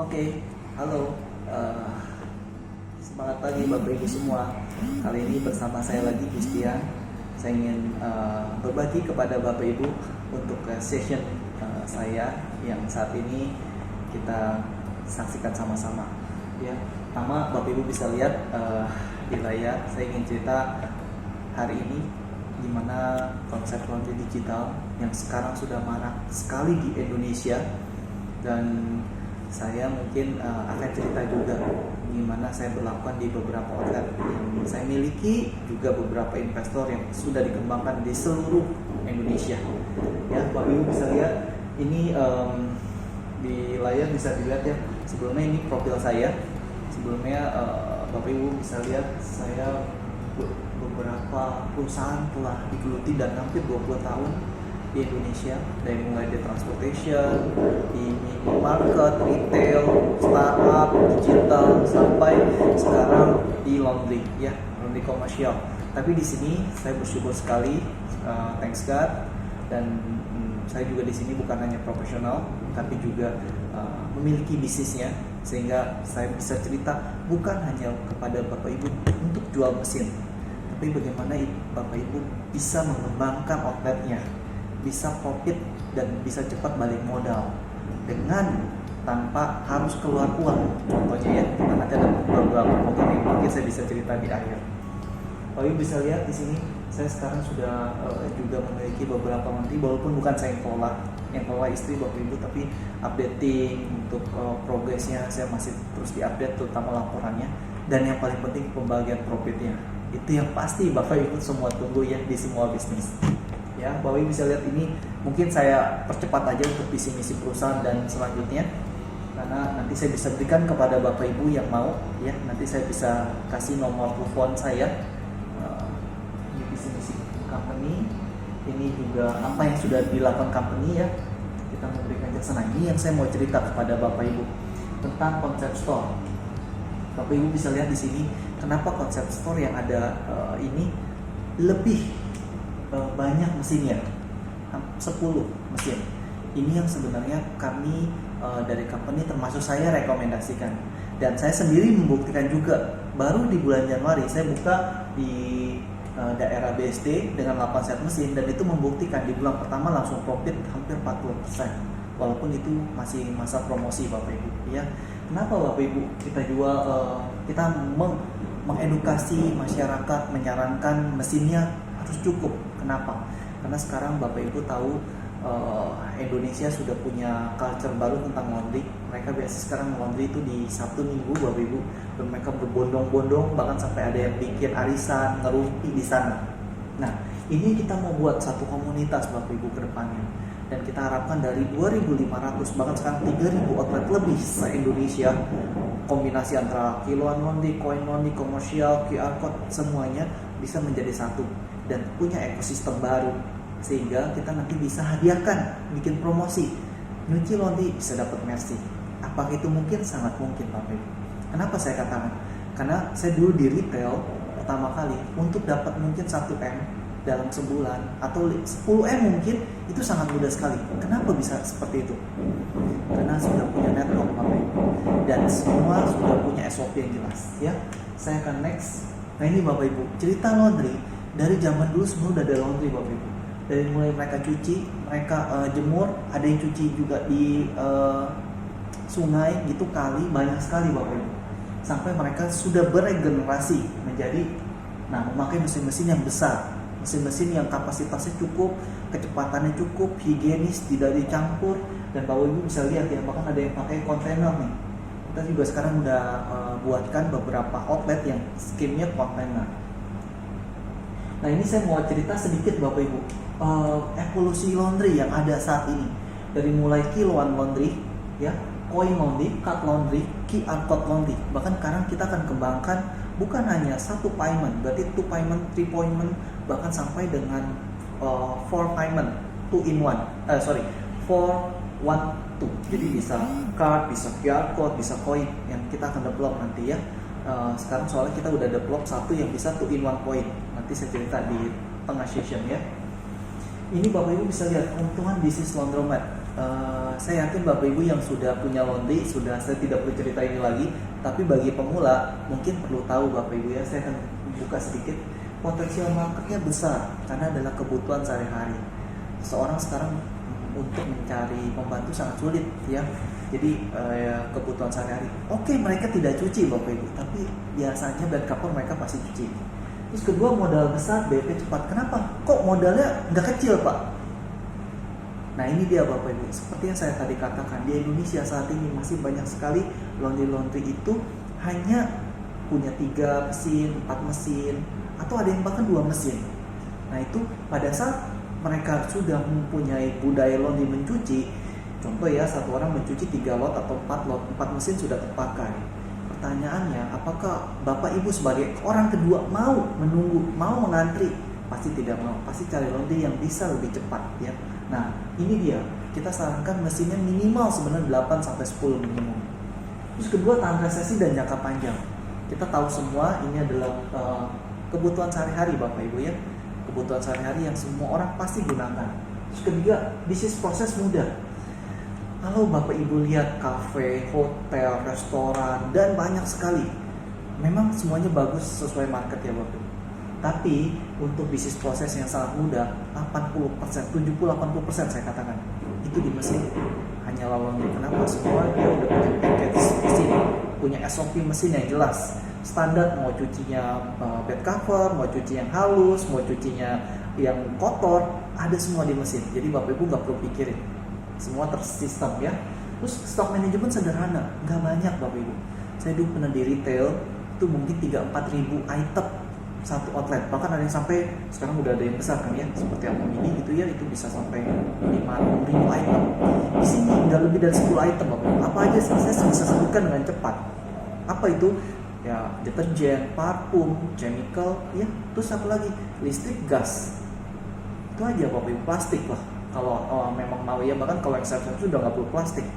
Oke, halo. Eh, Semangat pagi Bapak Ibu semua. Kali ini bersama saya lagi Christian. Saya ingin berbagi kepada Bapak Ibu untuk session saya yang saat ini kita saksikan sama-sama. Ya, pertama Bapak Ibu bisa lihat di layar. Saya ingin cerita hari ini gimana konsep laundry digital yang sekarang sudah marak sekali di Indonesia, dan saya mungkin akan cerita juga gimana saya berlakukan di beberapa outlet yang saya miliki, juga beberapa investor yang sudah dikembangkan di seluruh Indonesia. Ya, Bapak Ibu bisa lihat ini di layar, bisa dilihat ya. Sebelumnya ini profil saya. Sebelumnya Bapak Ibu bisa lihat saya beberapa perusahaan telah digeluti dan hampir 20 tahun di Indonesia, dari mulai di transportation, di minimarket, retail, startup, digital, sampai sekarang di laundry, ya, laundry komersial. Tapi di sini saya bersyukur sekali, thanks God, dan saya juga di sini bukan hanya profesional, tapi juga memiliki bisnisnya, sehingga saya bisa cerita bukan hanya kepada Bapak Ibu untuk jual mesin, tapi bagaimana Bapak Ibu bisa mengembangkan outletnya, bisa profit dan bisa cepat balik modal dengan tanpa harus keluar uang. Contohnya ya, kita nanti ada beberapa program yang mungkin saya bisa cerita di akhir. Bapak Ibu bisa lihat di sini saya sekarang sudah juga memiliki beberapa menteri, walaupun bukan saya yang kelola istri Bapak Ibu, tapi updating untuk progresnya saya masih terus diupdate, terutama laporannya, dan yang paling penting pembagian profitnya. Itu yang pasti Bapak Ibu semua tunggu ya di semua bisnis. Ya, Bapak Ibu bisa lihat ini, mungkin saya percepat aja untuk visi misi perusahaan dan selanjutnya, karena nanti saya bisa berikan kepada Bapak Ibu yang mau ya. Nanti saya bisa kasih nomor telepon saya. Ini visi misi company, ini juga apa yang sudah dilakukan company ya. Kita memberikan jasa. Nah, ini yang saya mau cerita kepada Bapak Ibu tentang konsep store. Bapak Ibu bisa lihat di sini kenapa konsep store yang ada ini lebih banyak mesinnya, 10 mesin. Ini yang sebenarnya kami dari company, termasuk saya, rekomendasikan, dan saya sendiri membuktikan juga. Baru di bulan Januari saya buka di daerah BSD dengan 8 set mesin, dan itu membuktikan di bulan pertama langsung profit hampir 40%, walaupun itu masih masa promosi Bapak Ibu ya. Kenapa Bapak Ibu kita jual, kita mengedukasi masyarakat, menyarankan mesinnya harus cukup. Kenapa? Karena sekarang Bapak Ibu tahu Indonesia sudah punya culture baru tentang laundry. Mereka biasa sekarang laundry itu di Sabtu Minggu Bapak Ibu, dan mereka berbondong-bondong, bahkan sampai ada yang bikin arisan, ngerumpi di sana. Nah, ini kita mau buat satu komunitas Bapak Ibu ke depannya, dan kita harapkan dari 2.500 bahkan sekarang 3.000 outlet lebih se-Indonesia, kombinasi antara kiloan laundry, coin laundry, komersial, QR code, semuanya bisa menjadi satu dan punya ekosistem baru, sehingga kita nanti bisa hadiahkan, bikin promosi, nyuci laundry bisa dapat mercy. Apakah itu mungkin? Sangat mungkin Bapak Ibu. Kenapa saya katakan? Karena saya dulu di retail pertama kali, untuk dapat mungkin 1M dalam sebulan atau 10M mungkin, itu sangat mudah sekali. Kenapa bisa seperti itu? Karena sudah punya network Bapak Ibu, dan semua sudah punya SOP yang jelas ya. Saya akan next. Nah, ini Bapak Ibu, cerita laundry dari zaman dulu semua udah ada laundry Bapak Ibu. Dari mulai mereka cuci, mereka jemur, ada yang cuci juga di sungai gitu, kali, banyak sekali Bapak Ibu. Sampai mereka sudah beregenerasi menjadi memakai mesin-mesin yang besar, mesin-mesin yang kapasitasnya cukup, kecepatannya cukup, higienis, tidak dicampur. Dan Bapak Ibu bisa lihat ya, bahkan ada yang pakai kontainer nih. Kita juga sekarang udah buatkan beberapa outlet yang skimnya kontainer. Nah, ini saya mau cerita sedikit Bapak Ibu, evolusi laundry yang ada saat ini, dari mulai kiloan laundry ya, coin laundry, cut laundry, QR code laundry. Bahkan sekarang kita akan kembangkan bukan hanya satu payment, berarti 2 payment, 3 payment, bahkan sampai dengan 4 payment, 2 in 1, 4 1 2. Jadi bisa card, bisa QR code, bisa coin, yang kita akan develop nanti ya. Sekarang soalnya kita udah develop satu yang bisa 2 in 1 coin. Nanti saya cerita di tengah session ya. Ini Bapak Ibu bisa lihat keuntungan bisnis laundromat. Saya yakin Bapak Ibu yang sudah punya laundry, saya tidak perlu cerita ini lagi. Tapi bagi pemula mungkin perlu tahu Bapak Ibu ya, saya akan buka sedikit. Potensial marketnya besar karena adalah kebutuhan sehari-hari. Seorang sekarang untuk mencari pembantu sangat sulit ya. Jadi kebutuhan sehari-hari. Oke, mereka tidak cuci Bapak Ibu, tapi biasanya bed cover mereka pasti cuci. Terus kedua, modal besar, BP cepat. Kenapa? Kok modalnya nggak kecil Pak? Nah ini dia Bapak Ibu, seperti yang saya tadi katakan, di Indonesia saat ini masih banyak sekali laundry itu hanya punya 3 mesin, 4 mesin, atau ada yang bahkan 2 mesin. Nah itu pada saat mereka sudah mempunyai budaya laundry mencuci, contoh ya, satu orang mencuci 3 lot atau 4 lot, 4 mesin sudah terpakai. Pertanyaannya, apakah Bapak Ibu sebagai orang kedua mau menunggu, mau mengantri? Pasti tidak mau, pasti cari laundry yang bisa lebih cepat ya. Nah ini dia, kita sarankan mesinnya minimal sebenarnya 8-10 minimum. Terus kedua, tahan resesi dan jangka panjang. Kita tahu semua ini adalah kebutuhan sehari-hari Bapak Ibu ya, kebutuhan sehari-hari yang semua orang pasti gunakan. Terus ketiga, bisnis proses mudah. Kalau Bapak Ibu lihat kafe, hotel, restoran, dan banyak sekali, memang semuanya bagus sesuai market ya Bapak Ibu. Tapi untuk bisnis proses yang sangat mudah, 80%, 70-80% saya katakan, itu di mesin. Hanya lawannya, kenapa? Semua dia udah punya package mesin, punya SOP mesin yang jelas. Standar, mau cucinya bed cover, mau cuci yang halus, mau cucinya yang kotor, ada semua di mesin. Jadi Bapak Ibu nggak perlu pikirin, semua tersistem ya. Terus stok manajemen sederhana, nggak banyak Bapak Ibu. Saya dulu pernah di retail, itu mungkin 3-4 ribu item satu outlet, bahkan ada yang sampai sekarang udah ada yang besar kan ya, seperti Alpha Mini gitu ya, itu bisa sampai 5-6 ribu item. Di sini nggak lebih dari 10 item Bapak. Apa aja saya bisa sebutkan dengan cepat. Apa itu? Ya deterjen, parfum, chemical, ya terus apa lagi? Listrik, gas. Itu aja Bapak Ibu. Plastik lah kalau memang mau ya, bahkan kalau yang service sudah nggak perlu plastik.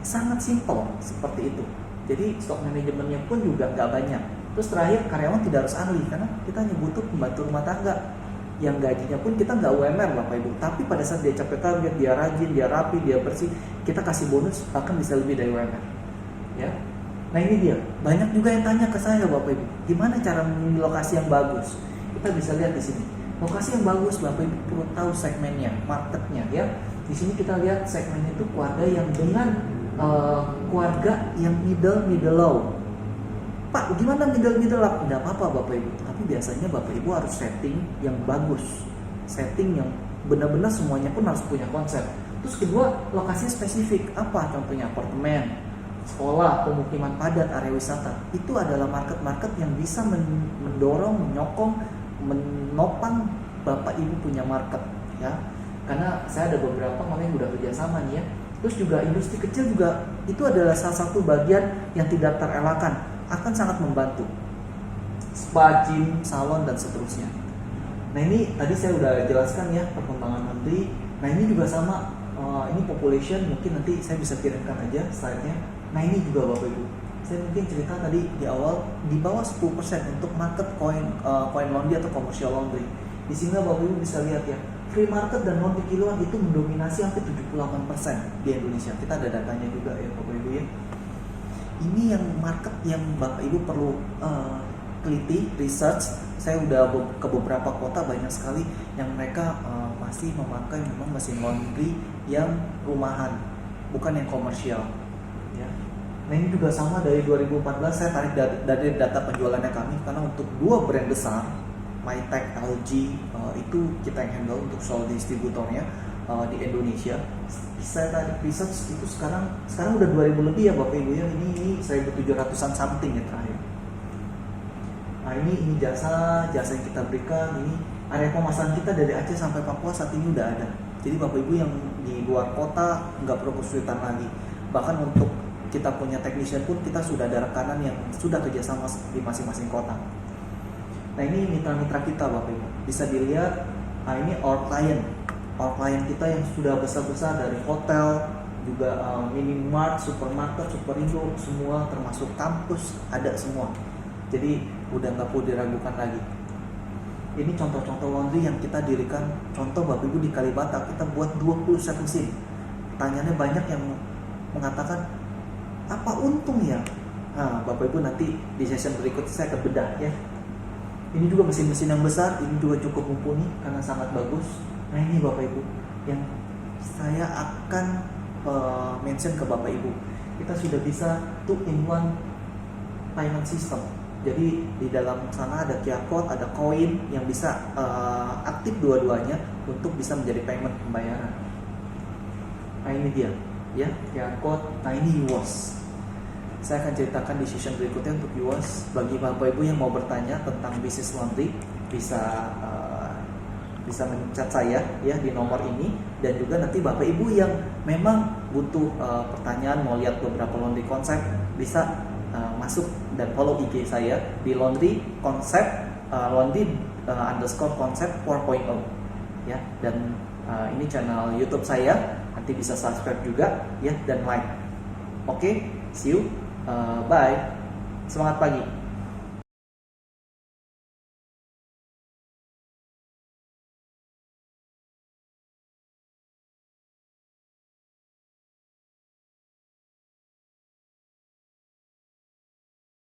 Sangat simple seperti itu. Jadi stok manajemennya pun juga nggak banyak. Terus terakhir, karyawan tidak harus ahli, karena kita hanya butuh pembantu rumah tangga yang gajinya pun kita nggak UMR Bapak Ibu. Tapi pada saat dia capai target, dia rajin, dia rapi, dia bersih, kita kasih bonus bahkan bisa lebih dari UMR ya. Nah ini dia, banyak juga yang tanya ke saya Bapak Ibu, gimana cara memilih lokasi yang bagus? Kita bisa lihat di sini, lokasi yang bagus Bapak Ibu perlu tahu segmennya, marketnya ya. Di sini kita lihat segmennya itu keluarga yang dengan keluarga yang middle low. Pak, gimana middle up? Tidak apa-apa Bapak Ibu, tapi biasanya Bapak Ibu harus setting yang bagus, setting yang benar-benar semuanya pun harus punya konsep. Terus kedua, lokasi spesifik. Apa contohnya? Apartemen, sekolah, pemukiman padat, area wisata. Itu adalah market-market yang bisa mendorong, menyokong, menopang Bapak Ibu punya market ya. Karena saya ada beberapa malah yang udah kerjasama nih ya. Terus juga industri kecil juga itu adalah salah satu bagian yang tidak terelakkan, akan sangat membantu. Spa, gym, salon dan seterusnya. Nah ini tadi saya udah jelaskan ya perkembangan laundry. Nah ini juga sama, ini population, mungkin nanti saya bisa kirimkan aja slide-nya. Nah ini juga Bapak Ibu, saya mungkin cerita tadi di awal, di bawah 10% untuk market coin laundry atau commercial laundry. Di sini Bapak Ibu bisa lihat ya, free market dan laundry kiloan itu mendominasi hampir 78% di Indonesia. Kita ada datanya juga ya Bapak Ibu ya. Ini yang market yang Bapak Ibu perlu teliti, research. Saya udah ke beberapa kota, banyak sekali yang mereka masih memakai memang mesin laundry yang rumahan, bukan yang komersial ya. Nah ini juga sama, dari 2014 saya tarik dari data penjualannya kami, karena untuk 2 brand besar, Mytech, LG, itu kita yang handle untuk sole distributornya di Indonesia. Saya tarik research itu sekarang udah 2000 lebih ya Bapak Ibu ya. Ini 1700-an something ya terakhir. Nah ini jasa yang kita berikan. Ini area pemasaran kita dari Aceh sampai Papua saat ini udah ada. Jadi Bapak Ibu yang di luar kota nggak perlu kesulitan lagi. Bahkan untuk kita punya technician pun kita sudah ada rekanan yang sudah kerjasama di masing-masing kota. Nah ini mitra-mitra kita Bapak Ibu, bisa dilihat. Nah ini our client kita yang sudah besar-besar, dari hotel, juga minimart, supermarket, superindo, semua termasuk kampus ada semua. Jadi udah nggak perlu diragukan lagi. Ini contoh-contoh laundry yang kita dirikan. Contoh Bapak Ibu di Kalibata kita buat 20 set mesin. pertanyaannya banyak yang mengatakan apa untung ya. Nah, Bapak Ibu nanti di session berikut saya akan bedah ya. Ini juga mesin-mesin yang besar, ini juga cukup mumpuni karena sangat bagus. Nah ini Bapak Ibu yang saya akan mention ke Bapak Ibu. Kita sudah bisa 2-in-1 payment system. Jadi di dalam sana ada QR code, ada koin yang bisa aktif dua-duanya untuk bisa menjadi payment pembayaran. Nah ini dia ya, QR code. Nah ini UOS. Saya akan ceritakan di session berikutnya untuk UOS. Bagi Bapak Ibu yang mau bertanya tentang bisnis laundry bisa mencat saya ya di nomor ini, dan juga nanti Bapak Ibu yang memang butuh pertanyaan, mau lihat beberapa laundry konsep, bisa masuk dan follow IG saya di laundry konsep _konsep 4.0 ya, dan ini channel YouTube saya, nanti bisa subscribe juga ya dan like. Oke, see you, bye, semangat pagi.